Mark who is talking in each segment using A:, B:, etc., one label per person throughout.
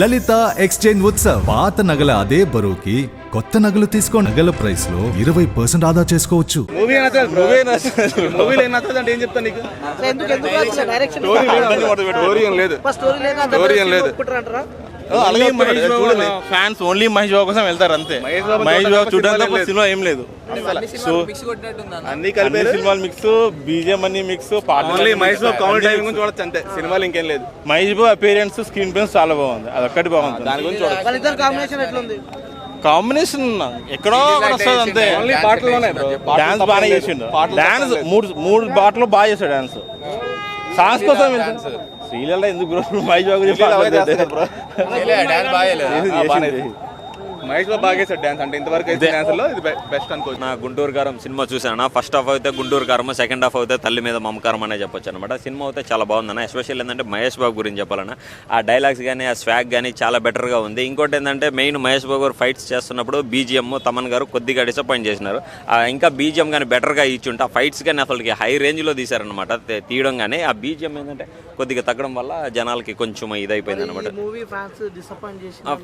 A: లలిత exchange Utsav పాత నగల అదే బరువుకి కొత్త నగలు తీసుకో నగల ప్రైస్ లో 20% ఆదా చేసుకోవచ్చు.
B: మూవీలో ఏం చెప్తాను నీకు? ఫ్యాన్స్ ఓన్లీ మహేష్ బాబు కోసం వెళ్తారు అంతే. మహేష్ బాబు చూడడానికి సినిమా ఏం లేదు. అన్ని కలిపి సినిమాలు మిక్స్, బీజిఎం అన్ని mix, Mahesh Babu comedy timing గురించి చూడొచ్చు అంతే. సినిమాలు ఇంకేం లేదు. Mahesh Babu appearance, screen place చాలా బాగుంది. అదొక్కటి బాగుంది. దాని గురించి కాంబినేషన్ ఎక్కడో వస్తుంది అంతే. డాన్స్ బాగా చేసిండు. డాన్స్ మూడు పాటలు బాగా చేశాడు. డాన్స్ సాంగ్స్ కోసం శ్రీలలో ఎందుకు మహేష్ బాబు మహేష్ బాబు బాగా చేశాడు డాన్స్. అంటే ఇంతవరకు అయితే డాన్స్ లో ఇది బెస్ట్ అనుకోవచ్చు.
C: నా గుంటూరు కారం సినిమా చూసాను. ఫస్ట్ హాఫ్ అయితే గుంటూరు కారం, సెకండ్ హాఫ్ అయితే తల్లి మీద మమకారం అనే చెప్పొచ్చు అనమాట. సినిమా అయితే చాలా బాగుందన్న. ఎస్పెషల్ ఏంటంటే మహేష్ బాబు గురించి చెప్పాలన్నా, ఆ డైలాగ్స్ కానీ ఆ స్వాగ్ కానీ చాలా బెటర్గా ఉంది. ఇంకోటి ఏంటంటే మెయిన్ మహేష్ బాబు గారు ఫైట్స్ చేస్తున్నప్పుడు బీజిఎం తమన్ గారు కొద్దిగా డిసప్పాయింట్ చేసినారు. ఇంకా బీజిఎం కానీ బెటర్గా ఇచ్చుంటే ఆ ఫైట్స్ కానీ అసలుకి హై రేంజ్లో తీశారనమాట. తీయడం కానీ ఆ బీజిఎం ఏంటంటే కొద్దిగా తగ్గడం వల్ల జనాలకి కొంచెం ఇదైపోయింది అనమాట.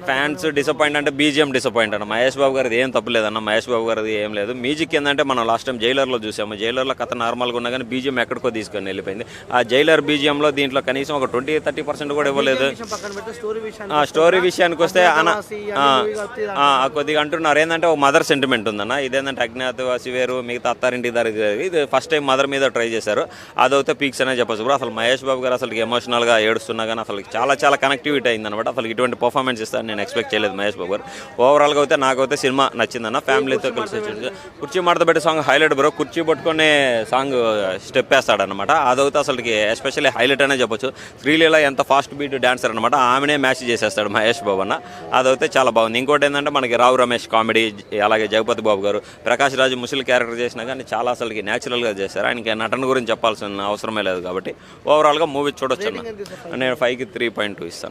C: ఫ్యాన్స్ డిసప్పాయింట్ అంటే బీజిఎం డిసప్పాయింట్ అన్న. మహేష్ బాబు గారిది ఏం తప్పలేదన్న. మహేష్ బాబు గారిది ఏం లేదు. మ్యూజిక్ ఏంటంటే మనం లాస్ట్ టైం జైలర్లో చూసాము. జైలర్లో కథ నార్మల్గా ఉన్నా కానీ బీజిఎం ఎక్కడికో తీసుకొని వెళ్ళిపోయింది. ఆ జైలర్ బీజిఎంలో దీంట్లో కనీసం ఒక 20-30% కూడా ఇవ్వలేదు. స్టోరీ విషయానికి వస్తే కొద్దిగా అంటున్నారు ఏంటంటే ఒక మదర్ సెంటిమెంట్ ఉందన్న. ఇదేంటంటే అజ్ఞాతవాసి వేరు, మిగతా అత్తారింటి దగ్గర ఇది ఫస్ట్ టైం మదర్ మీద ట్రై చేశారు. అదైతే పీక్స్ అనే చెప్పచ్చు బ్రో. అసలు మహేష్ బాబు గారు అసలు ఎమోషనల్గా ఏడుస్తున్నా కానీ అసలు చాలా కనెక్టివిటీ అయిందనమాట. అసలు ఇటువంటి పర్ఫార్మెన్స్ ఇస్తారని నేను ఎక్స్పెక్ట్ చేయలేదు మహేష్ బాబు గారు. ఓవరాల్గా అయితే నాకైతే సినిమా నచ్చిందన్న. ఫ్యామిలీతో కలిసి వచ్చింది. కుర్చీ మడత పెట్టి సాంగ్ హైలైట్ బ్రో. కుర్చీ పట్టుకునే సాంగ్ స్టెప్ వేస్తాడనమాట. అదైతే అసలుకి ఎస్పెషల్లీ హైలైట్ అనే చెప్పొచ్చు. శ్రీలీల ఎంత ఫాస్ట్ బీట్ డాన్సర్ అనమాట. ఆమెనే మ్యాచ్ చేసేస్తాడు మహేష్ బాబు అన్న. అదైతే చాలా బాగుంది. ఇంకోటి ఏంటంటే మనకి రావు రమేష్ కామెడీ, అలాగే జగపతి బాబు గారు, ప్రకాష్ రాజు ముసలి క్యారెక్టర్ చేసినా కానీ చాలా అసలుకి న్యాచురల్గా చేశారు. ఆయనకి నటన గురించి చెప్పాల్సిన అవసరమే లేదు కాబట్టి ఓవరాల్గా మూవీ చూడొచ్చు అన్న. నేను 5కి 3.2 ఇస్తాను.